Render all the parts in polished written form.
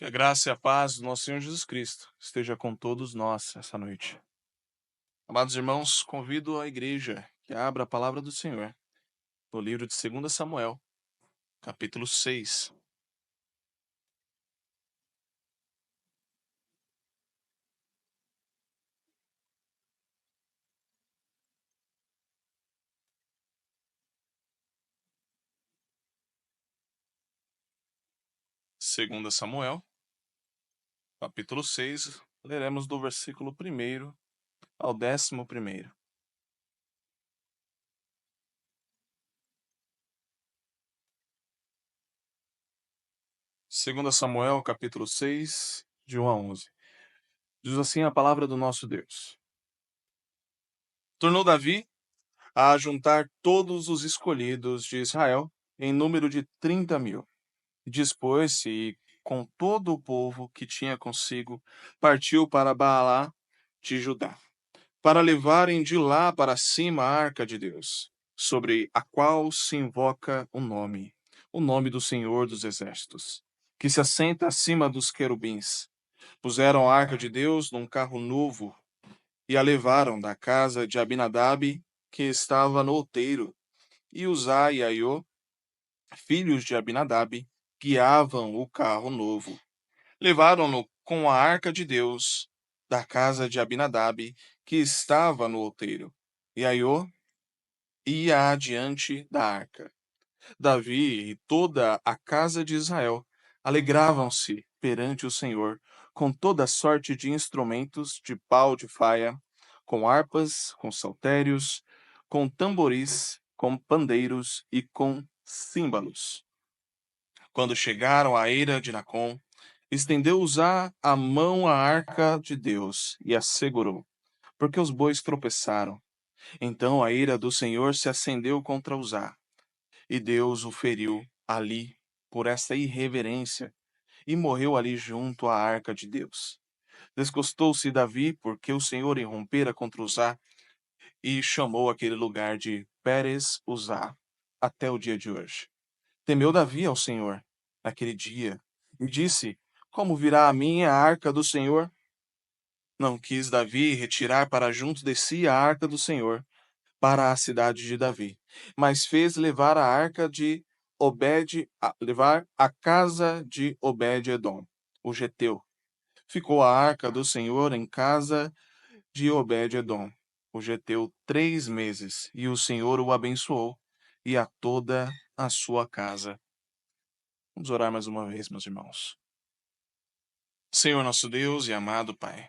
Que a graça e a paz do nosso Senhor Jesus Cristo esteja com todos nós essa noite. Amados irmãos, convido a igreja que abra a palavra do Senhor no livro de 2 Samuel, capítulo 6. Segunda Samuel, capítulo 6, leremos do versículo 1 ao 11º. 2 Samuel, capítulo 6, de 1 a 11. Diz assim a palavra do nosso Deus. Tornou Davi a juntar todos os escolhidos de Israel, em número de 30.000. Dispôs-se e, com todo o povo que tinha consigo, partiu para Baalá de Judá, para levarem de lá para cima a arca de Deus, sobre a qual se invoca o nome do Senhor dos Exércitos, que se assenta acima dos querubins. Puseram a arca de Deus num carro novo e a levaram da casa de Abinadab, que estava no outeiro, e Uzá e Aiô, filhos de Abinadab, guiavam o carro novo. Levaram-no com a arca de Deus da casa de Abinadab, que estava no outeiro. E Aiô ia adiante da arca. Davi e toda a casa de Israel alegravam-se perante o Senhor com toda sorte de instrumentos de pau de faia, com harpas, com saltérios, com tamboris, com pandeiros e com símbalos. Quando chegaram à eira de Nacon, estendeu Uzá a mão à arca de Deus e a segurou, porque os bois tropeçaram. Então a ira do Senhor se acendeu contra Uzá, e Deus o feriu ali por essa irreverência, e morreu ali junto à arca de Deus. Desgostou-se Davi, porque o Senhor irrompera contra Uzá, e chamou aquele lugar de Pérez Uzá, até o dia de hoje. Temeu Davi ao Senhor naquele dia, e disse: Como virá a mim a arca do Senhor? Não quis Davi retirar para junto de si a arca do Senhor, para a cidade de Davi, mas fez levar a arca de levar a casa de Obed-edom, o geteu. Ficou a arca do Senhor em casa de Obed-edom, o geteu, 3 meses, e o Senhor o abençoou, e a toda a sua casa. Vamos orar mais uma vez, meus irmãos. Senhor nosso Deus e amado Pai,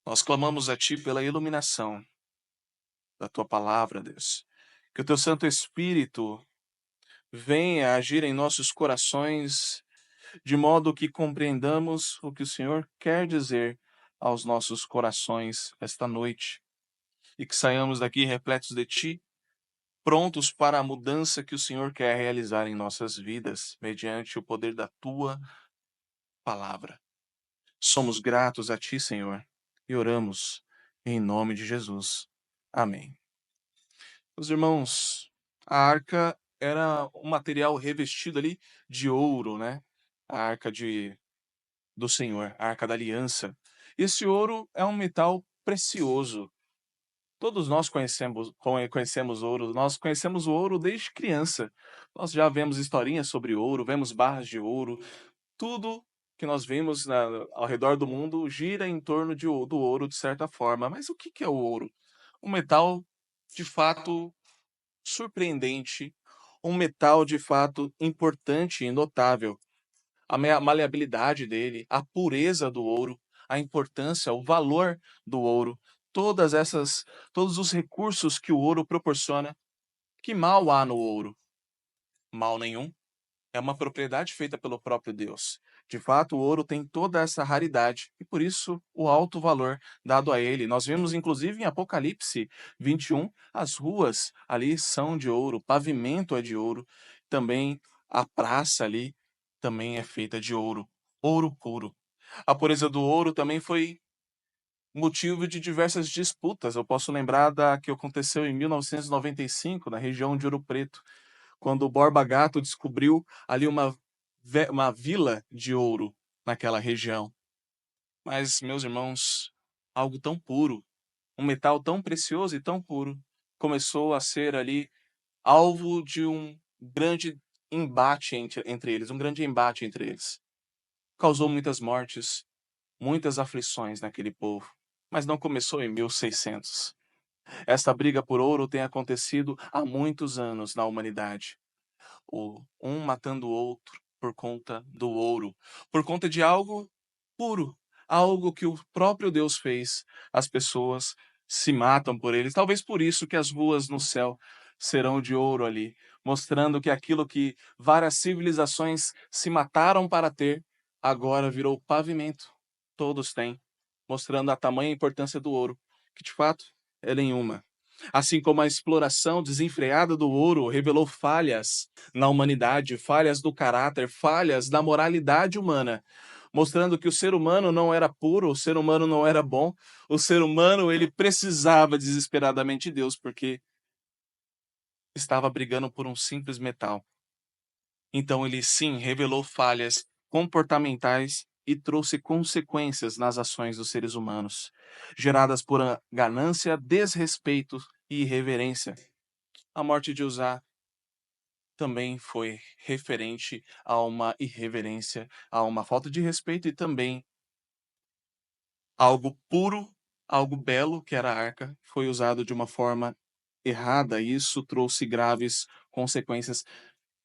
nós clamamos a Ti pela iluminação da Tua palavra, Deus. Que o Teu Santo Espírito venha agir em nossos corações, de modo que compreendamos o que o Senhor quer dizer aos nossos corações esta noite, e que saiamos daqui repletos de Ti, prontos para a mudança que o Senhor quer realizar em nossas vidas, mediante o poder da Tua palavra. Somos gratos a Ti, Senhor, e oramos em nome de Jesus. Amém. Meus irmãos, a arca era um material revestido ali de ouro, né? A arca do Senhor, a arca da aliança. Esse ouro é um metal precioso. Todos nós conhecemos ouro, nós conhecemos o ouro desde criança. Nós já vemos historinhas sobre ouro, vemos barras de ouro. Tudo que nós vemos ao redor do mundo gira em torno do ouro, de certa forma. Mas o que é o ouro? Um metal, de fato, surpreendente, um metal, de fato, importante e notável. A maleabilidade dele, a pureza do ouro, a importância, o valor do ouro, todos os recursos que o ouro proporciona. Que mal há no ouro? Mal nenhum. É uma propriedade feita pelo próprio Deus. De fato, o ouro tem toda essa raridade e por isso o alto valor dado a ele. Nós vemos inclusive em Apocalipse 21, as ruas ali são de ouro, o pavimento é de ouro, também a praça ali também é feita de ouro, ouro puro. A pureza do ouro também foi motivo de diversas disputas. Eu posso lembrar da que aconteceu em 1995, na região de Ouro Preto, quando o Borba Gato descobriu ali uma uma vila de ouro naquela região. Mas, meus irmãos, algo tão puro, um metal tão precioso e tão puro, começou a ser ali alvo de um grande embate entre eles, um grande embate entre eles. Causou muitas mortes, muitas aflições naquele povo, mas não começou em 1600. Esta briga por ouro tem acontecido há muitos anos na humanidade. Um matando o outro por conta do ouro, por conta de algo puro, algo que o próprio Deus fez. As pessoas se matam por eles. Talvez por isso que as ruas no céu serão de ouro ali, mostrando que aquilo que várias civilizações se mataram para ter, agora virou pavimento. Todos têm, mostrando a tamanha importância do ouro, que de fato é nenhuma. Assim como a exploração desenfreada do ouro revelou falhas na humanidade, falhas do caráter, falhas da moralidade humana, mostrando que o ser humano não era puro, o ser humano não era bom, o ser humano ele precisava desesperadamente de Deus, porque estava brigando por um simples metal. Então ele sim revelou falhas comportamentais e trouxe consequências nas ações dos seres humanos, geradas por ganância, desrespeito e irreverência. A morte de Uzá também foi referente a uma irreverência, a uma falta de respeito e também algo puro, algo belo, que era a arca, foi usado de uma forma errada e isso trouxe graves consequências.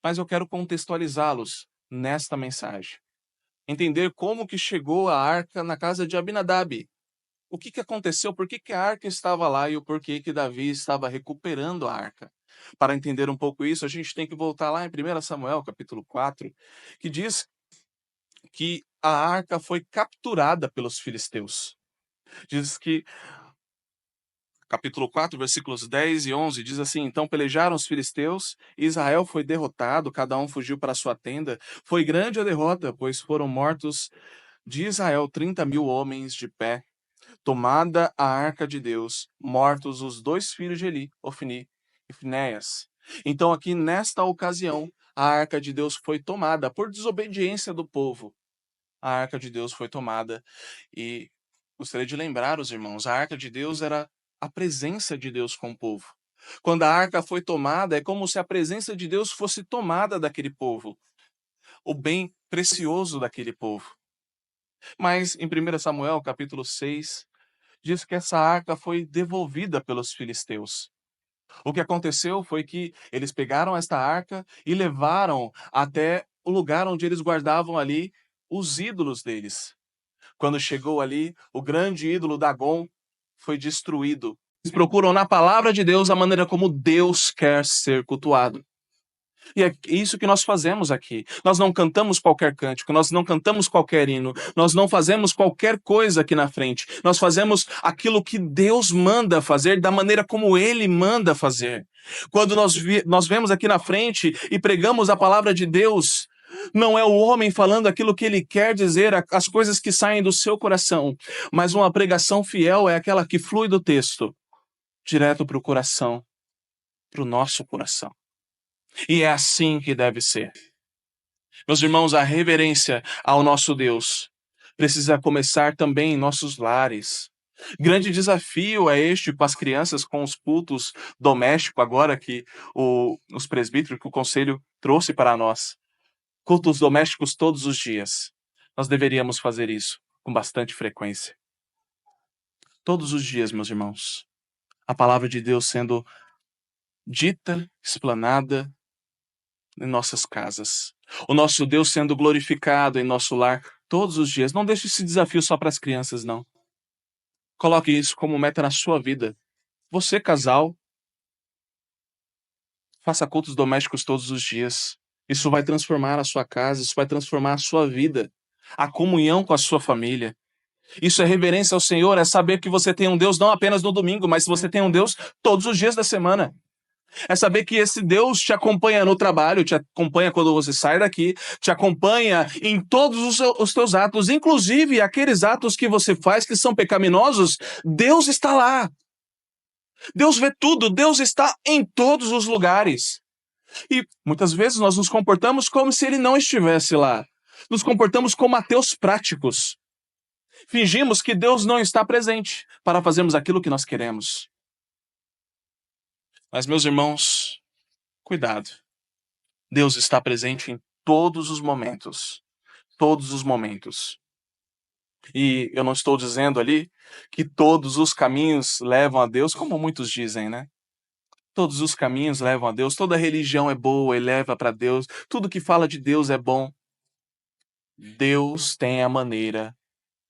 Mas eu quero contextualizá-los nesta mensagem. Entender como que chegou a arca na casa de Abinadab. O que aconteceu? Por que a arca estava lá e o porquê que Davi estava recuperando a arca? Para entender um pouco isso, a gente tem que voltar lá em 1 Samuel, capítulo 4, que diz que a arca foi capturada pelos filisteus. Diz que, capítulo 4, versículos 10 e 11, diz assim: Então pelejaram os filisteus, Israel foi derrotado, cada um fugiu para sua tenda. Foi grande a derrota, pois foram mortos de Israel 30.000 homens de pé. Tomada a arca de Deus, mortos os 2 filhos de Eli, Ofni e Finéias. Então aqui nesta ocasião, a arca de Deus foi tomada por desobediência do povo. A arca de Deus foi tomada e gostaria de lembrar os irmãos, a arca de Deus era a presença de Deus com o povo. Quando a arca foi tomada, é como se a presença de Deus fosse tomada daquele povo, o bem precioso daquele povo. Mas em 1 Samuel, capítulo 6, diz que essa arca foi devolvida pelos filisteus. O que aconteceu foi que eles pegaram esta arca e levaram até o lugar onde eles guardavam ali os ídolos deles. Quando chegou ali, o grande ídolo Dagon foi destruído. Eles procuram na palavra de Deus a maneira como Deus quer ser cultuado. E é isso que nós fazemos aqui. Nós não cantamos qualquer cântico, nós não cantamos qualquer hino, nós não fazemos qualquer coisa aqui na frente. Nós fazemos aquilo que Deus manda fazer, da maneira como Ele manda fazer. Quando nós vemos aqui na frente e pregamos a palavra de Deus, não é o homem falando aquilo que ele quer dizer, as coisas que saem do seu coração, mas uma pregação fiel é aquela que flui do texto, direto para o coração, para o nosso coração. E é assim que deve ser. Meus irmãos, a reverência ao nosso Deus precisa começar também em nossos lares. Grande desafio é este com as crianças, com os cultos domésticos, agora que os presbíteros, que o conselho trouxe para nós. Cultos domésticos todos os dias. Nós deveríamos fazer isso com bastante frequência. Todos os dias, meus irmãos. A palavra de Deus sendo dita, explanada em nossas casas. O nosso Deus sendo glorificado em nosso lar todos os dias. Não deixe esse desafio só para as crianças, não. Coloque isso como meta na sua vida. Você, casal, faça cultos domésticos todos os dias. Isso vai transformar a sua casa, isso vai transformar a sua vida, a comunhão com a sua família. Isso é reverência ao Senhor, é saber que você tem um Deus não apenas no domingo, mas você tem um Deus todos os dias da semana. É saber que esse Deus te acompanha no trabalho, te acompanha quando você sai daqui, te acompanha em todos os teus atos, inclusive aqueles atos que você faz que são pecaminosos, Deus está lá. Deus vê tudo, Deus está em todos os lugares. E muitas vezes nós nos comportamos como se ele não estivesse lá. Nos comportamos como ateus práticos. Fingimos que Deus não está presente para fazermos aquilo que nós queremos. Mas, meus irmãos, cuidado. Deus está presente em todos os momentos. Todos os momentos. E eu não estou dizendo ali que todos os caminhos levam a Deus, como muitos dizem, né? Todos os caminhos levam a Deus, toda religião é boa e leva para Deus, tudo que fala de Deus é bom. Deus tem a maneira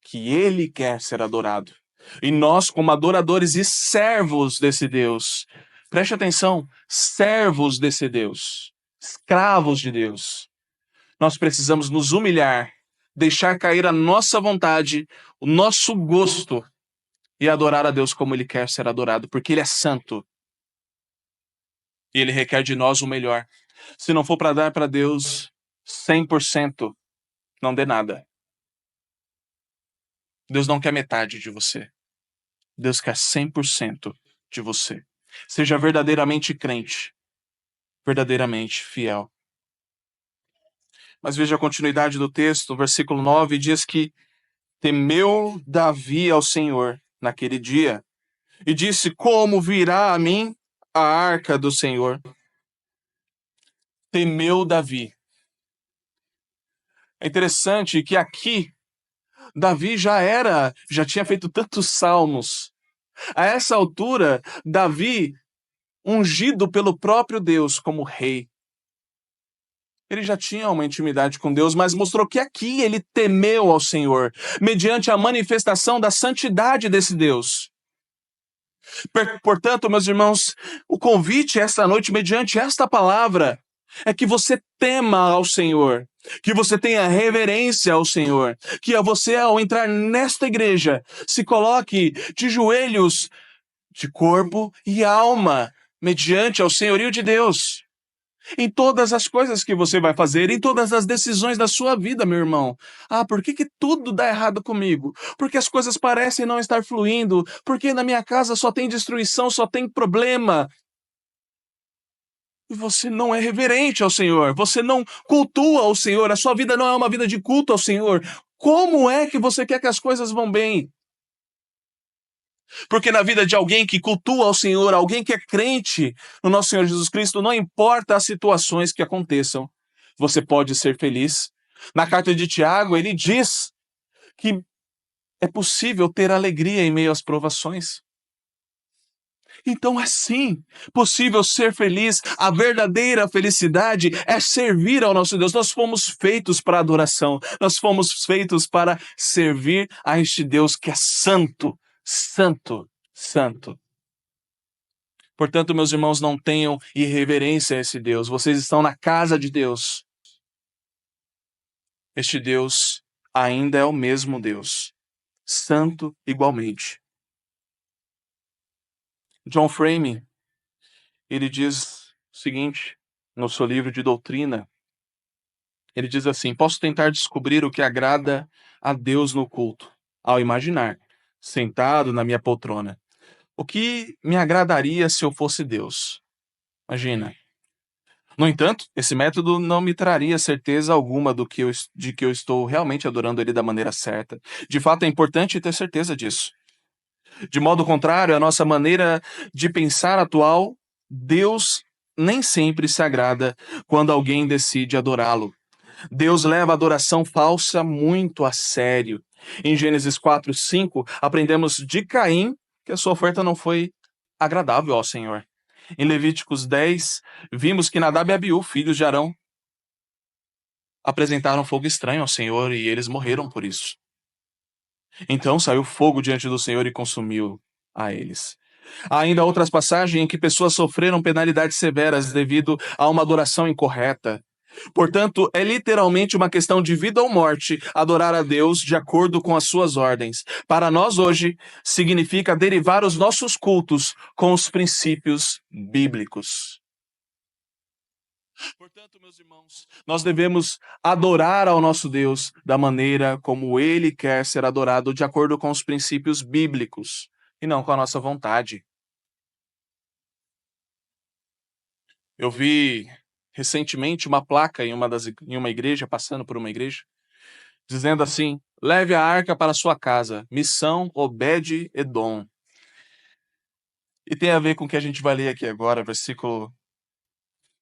que Ele quer ser adorado. E nós, como adoradores e servos desse Deus, preste atenção, servos desse Deus, escravos de Deus, nós precisamos nos humilhar, deixar cair a nossa vontade, o nosso gosto e adorar a Deus como Ele quer ser adorado, porque Ele é santo. E Ele requer de nós o melhor. Se não for para dar para Deus 100%, não dê nada. Deus não quer metade de você. Deus quer 100% de você. Seja verdadeiramente crente, verdadeiramente fiel. Mas veja a continuidade do texto, o versículo 9 diz que temeu Davi ao Senhor naquele dia e disse: como virá a mim a arca do Senhor? Temeu Davi. É interessante que aqui Davi já tinha feito tantos salmos. A essa altura, Davi, ungido pelo próprio Deus como rei, ele já tinha uma intimidade com Deus, mas mostrou que aqui ele temeu ao Senhor, mediante a manifestação da santidade desse Deus. Portanto, meus irmãos, o convite esta noite, mediante esta palavra, é que você tema ao Senhor, que você tenha reverência ao Senhor, que você, ao entrar nesta igreja, se coloque de joelhos, de corpo e alma, mediante ao senhorio de Deus. Em todas as coisas que você vai fazer, em todas as decisões da sua vida, meu irmão. Ah, por que tudo dá errado comigo? Porque as coisas parecem não estar fluindo? Porque na minha casa só tem destruição, só tem problema? E você não é reverente ao Senhor, você não cultua ao Senhor, a sua vida não é uma vida de culto ao Senhor. Como é que você quer que as coisas vão bem? Porque na vida de alguém que cultua ao Senhor, alguém que é crente no nosso Senhor Jesus Cristo, não importa as situações que aconteçam, você pode ser feliz. Na carta de Tiago, ele diz que é possível ter alegria em meio às provações. Então é sim possível ser feliz. A verdadeira felicidade é servir ao nosso Deus. Nós fomos feitos para adoração. Nós fomos feitos para servir a este Deus que é santo, santo, santo. Portanto, meus irmãos, não tenham irreverência a esse Deus. Vocês estão na casa de Deus. Este Deus ainda é o mesmo Deus, santo igualmente. John Frame, ele diz o seguinte, no seu livro de doutrina, ele diz assim: posso tentar descobrir o que agrada a Deus no culto, ao imaginar, sentado na minha poltrona. O que me agradaria se eu fosse Deus? Imagina. No entanto, esse método não me traria certeza alguma de que eu estou realmente adorando ele da maneira certa. De fato, é importante ter certeza disso. De modo contrário, a nossa maneira de pensar atual, Deus nem sempre se agrada quando alguém decide adorá-lo. Deus leva a adoração falsa muito a sério. Em Gênesis 4:5, aprendemos de Caim que a sua oferta não foi agradável ao Senhor. Em Levíticos 10, vimos que Nadab e Abiú, filhos de Arão, apresentaram fogo estranho ao Senhor e eles morreram por isso. Então saiu fogo diante do Senhor e consumiu a eles. Há ainda outras passagens em que pessoas sofreram penalidades severas devido a uma adoração incorreta. Portanto, é literalmente uma questão de vida ou morte adorar a Deus de acordo com as suas ordens. Para nós hoje, significa derivar os nossos cultos com os princípios bíblicos. Portanto, meus irmãos, nós devemos adorar ao nosso Deus da maneira como Ele quer ser adorado, de acordo com os princípios bíblicos, e não com a nossa vontade. Eu vi recentemente uma placa em uma igreja, passando por uma igreja, dizendo assim: leve a arca para sua casa, missão Obed-Edom. E tem a ver com o que a gente vai ler aqui agora, versículo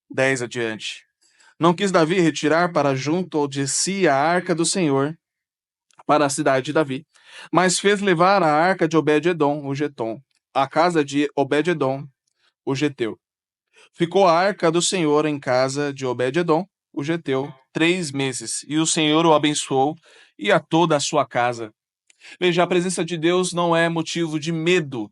10 adiante. Não quis Davi retirar para junto de si a arca do Senhor para a cidade de Davi, mas fez levar a arca de Obed-Edom, o Getom, à casa de Obed-Edom, o Geteu. Ficou a arca do Senhor em casa de Obed-Edom, o Geteu, 3 meses, e o Senhor o abençoou e a toda a sua casa. Veja, a presença de Deus não é motivo de medo,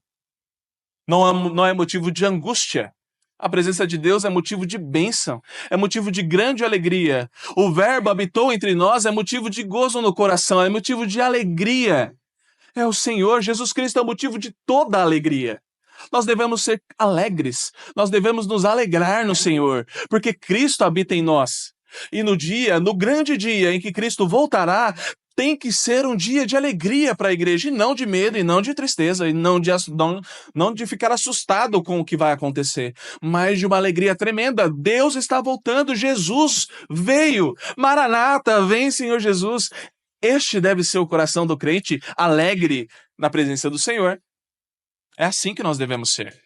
não é motivo de angústia. A presença de Deus é motivo de bênção, é motivo de grande alegria. O Verbo habitou entre nós, é motivo de gozo no coração, é motivo de alegria. É o Senhor, Jesus Cristo é o motivo de toda a alegria. Nós devemos ser alegres, nós devemos nos alegrar no Senhor, porque Cristo habita em nós. E no grande dia em que Cristo voltará, tem que ser um dia de alegria para a igreja, e não de medo, e não de tristeza, e não de ficar assustado com o que vai acontecer, mas de uma alegria tremenda. Deus está voltando, Jesus veio, Maranata, vem Senhor Jesus. Este deve ser o coração do crente, alegre na presença do Senhor. É assim que nós devemos ser.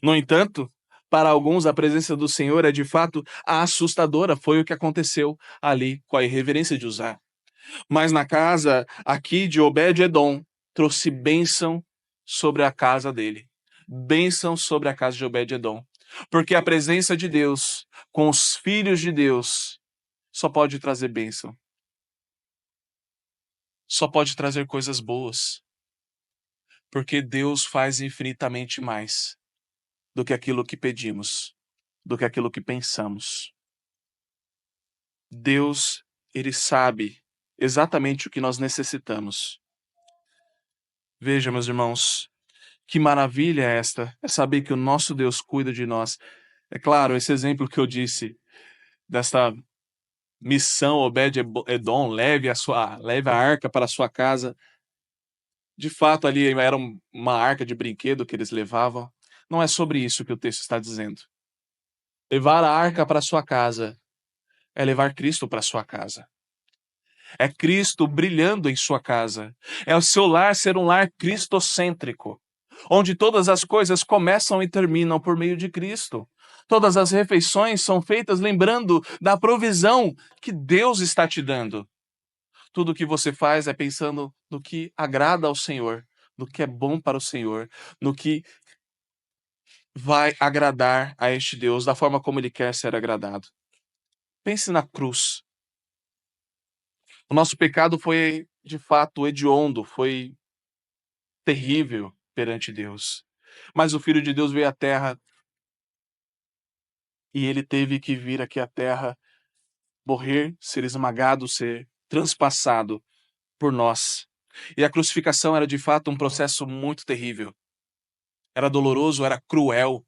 No entanto, para alguns, a presença do Senhor é de fato assustadora. Foi o que aconteceu ali com a irreverência de Uzá. Mas na casa aqui de Obed-Edom, trouxe bênção sobre a casa dele. Bênção sobre a casa de Obed-Edom. Porque a presença de Deus com os filhos de Deus só pode trazer bênção. Só pode trazer coisas boas. Porque Deus faz infinitamente mais do que aquilo que pedimos, do que aquilo que pensamos. Deus, Ele sabe exatamente o que nós necessitamos. Veja, meus irmãos, que maravilha é esta, é saber que o nosso Deus cuida de nós. É claro, esse exemplo que eu disse, desta missão Obed-Edom, leve a arca para a sua casa. De fato, ali era uma arca de brinquedo que eles levavam. Não é sobre isso que o texto está dizendo. Levar a arca para sua casa é levar Cristo para sua casa. É Cristo brilhando em sua casa. É o seu lar ser um lar cristocêntrico, onde todas as coisas começam e terminam por meio de Cristo. Todas as refeições são feitas lembrando da provisão que Deus está te dando. Tudo o que você faz é pensando no que agrada ao Senhor, no que é bom para o Senhor, no que vai agradar a este Deus, da forma como Ele quer ser agradado. Pense na cruz. O nosso pecado foi, de fato, hediondo, foi terrível perante Deus. Mas o Filho de Deus veio à Terra e Ele teve que vir aqui à Terra, morrer, ser esmagado, ser transpassado por nós. E a crucificação era, de fato, um processo muito terrível. Era doloroso, era cruel.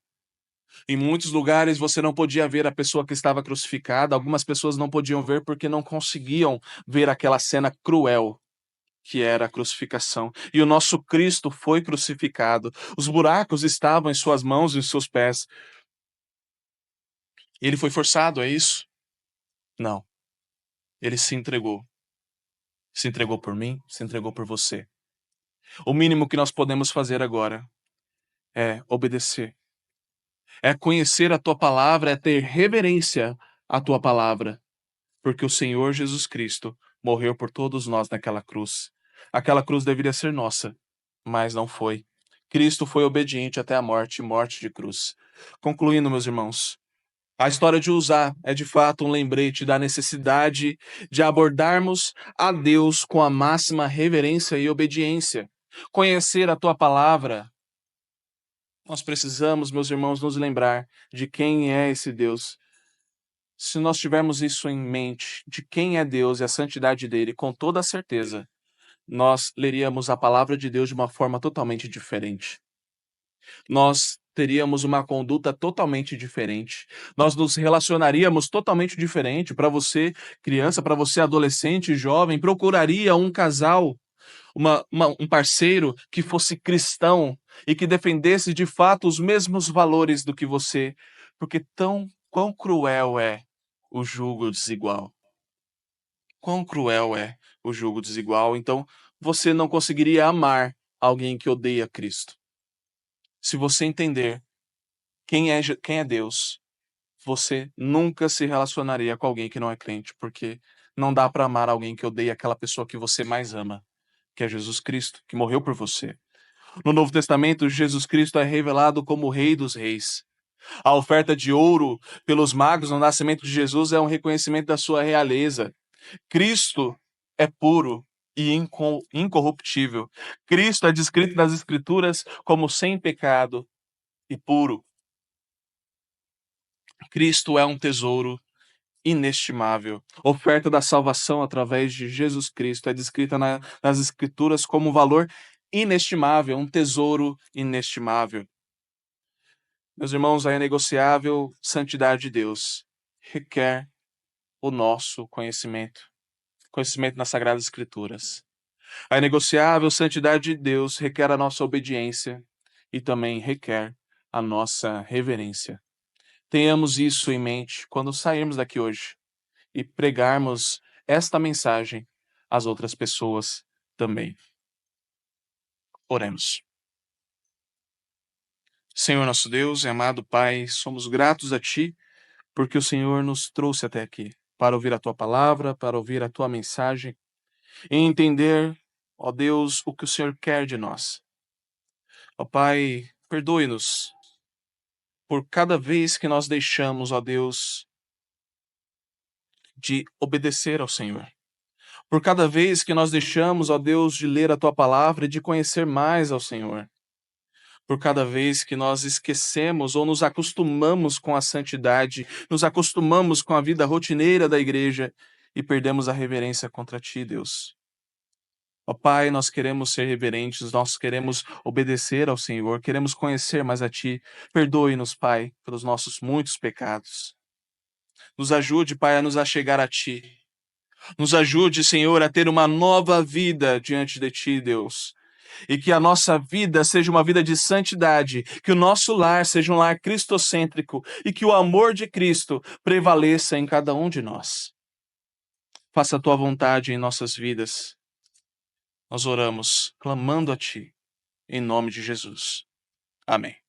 Em muitos lugares você não podia ver a pessoa que estava crucificada. Algumas pessoas não podiam ver porque não conseguiam ver aquela cena cruel que era a crucificação. E o nosso Cristo foi crucificado. Os buracos estavam em suas mãos e em seus pés. Ele foi forçado, é isso? Não. Ele se entregou. Se entregou por mim, se entregou por você. O mínimo que nós podemos fazer agora é obedecer. É conhecer a tua palavra, é ter reverência à tua palavra. Porque o Senhor Jesus Cristo morreu por todos nós naquela cruz. Aquela cruz deveria ser nossa, mas não foi. Cristo foi obediente até a morte, morte de cruz. Concluindo, meus irmãos, a história de Uzá é de fato um lembrete da necessidade de abordarmos a Deus com a máxima reverência e obediência. Conhecer a tua palavra. Nós precisamos, meus irmãos, nos lembrar de quem é esse Deus. Se nós tivermos isso em mente, de quem é Deus e a santidade dele, com toda a certeza, nós leríamos a palavra de Deus de uma forma totalmente diferente. Nós teríamos uma conduta totalmente diferente. Nós nos relacionaríamos totalmente diferente. Para você, criança, para você, adolescente, jovem, procuraria um casal, um parceiro que fosse cristão e que defendesse de fato os mesmos valores do que você. Porque quão cruel é o jugo desigual. Quão cruel é o jugo desigual. Então, você não conseguiria amar alguém que odeia Cristo. Se você entender quem é Deus, você nunca se relacionaria com alguém que não é crente, porque não dá para amar alguém que odeia aquela pessoa que você mais ama, que é Jesus Cristo, que morreu por você. No Novo Testamento, Jesus Cristo é revelado como o Rei dos Reis. A oferta de ouro pelos magos no nascimento de Jesus é um reconhecimento da sua realeza. Cristo é puro e incorruptível. Cristo é descrito nas Escrituras como sem pecado e puro. Cristo é um tesouro inestimável. A oferta da salvação através de Jesus Cristo é descrita nas Escrituras como um valor inestimável, um tesouro inestimável. Meus irmãos, a inegociável santidade de Deus requer o nosso conhecimento nas Sagradas Escrituras. A inegociável santidade de Deus requer a nossa obediência e também requer a nossa reverência. Tenhamos isso em mente quando sairmos daqui hoje e pregarmos esta mensagem às outras pessoas também. Oremos. Senhor nosso Deus e amado Pai, somos gratos a Ti porque o Senhor nos trouxe até aqui para ouvir a Tua palavra, para ouvir a Tua mensagem e entender, ó Deus, o que o Senhor quer de nós. Ó Pai, perdoe-nos por cada vez que nós deixamos, ó Deus, de obedecer ao Senhor. Por cada vez que nós deixamos, ó Deus, de ler a Tua palavra e de conhecer mais ao Senhor. Por cada vez que nós esquecemos ou nos acostumamos com a santidade, nos acostumamos com a vida rotineira da igreja e perdemos a reverência contra Ti, Deus. Ó Pai, nós queremos ser reverentes, nós queremos obedecer ao Senhor, queremos conhecer mais a Ti. Perdoe-nos, Pai, pelos nossos muitos pecados. Nos ajude, Pai, a nos achegar a Ti. Nos ajude, Senhor, a ter uma nova vida diante de Ti, Deus. E que a nossa vida seja uma vida de santidade, que o nosso lar seja um lar cristocêntrico e que o amor de Cristo prevaleça em cada um de nós. Faça a Tua vontade em nossas vidas. Nós oramos, clamando a Ti, em nome de Jesus. Amém.